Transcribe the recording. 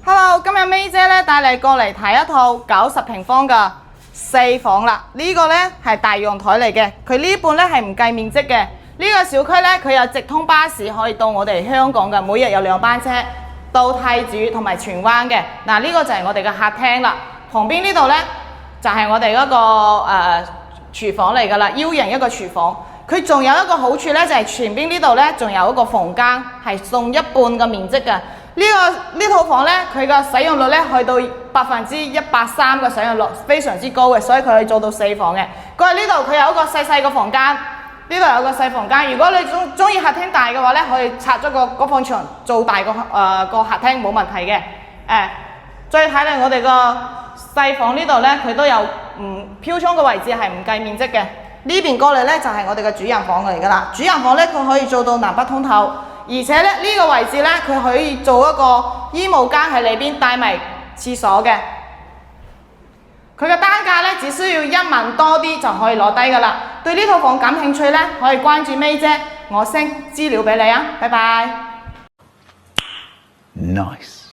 Hello， 今日 May 姐咧帶你過嚟睇一套90平方嘅4房啦。呢個咧係大陽台嚟嘅，佢呢半咧係唔計面積嘅。呢個小區咧佢有直通巴士可以到我哋香港嘅，每日有2班車到太子同埋荃灣嘅。嗱，呢個就係我哋嘅客廳啦。旁邊呢度咧就係我哋嗰個廚房嚟㗎啦，U 型一個廚房。佢仲有一個好處咧，就係前邊呢度咧仲有一個房間，係送一半嘅面積嘅。呢套房咧，佢嘅使用率咧去到130%嘅使用率，非常之高嘅，所以佢可以做到4房嘅。過嚟呢度佢有一個細細嘅房間，呢度有個細房間。如果你中意客廳大嘅話咧，可以拆咗個放牆做大個客廳冇問題嘅。再睇嚟我哋個細房呢度咧，佢都有飄窗嘅位置係唔計面積嘅。呢邊過嚟咧就係我哋嘅主人房嚟㗎啦。主人房咧佢可以做到南北通透。而且咧呢個位置咧，佢可以做一個衣帽間喺裏邊帶埋廁所嘅。佢嘅單價咧只需要1萬多啲就可以攞低噶啦。對呢套房感興趣咧，可以關注 May 姐，我 send 資料俾你啊，拜拜。Nice。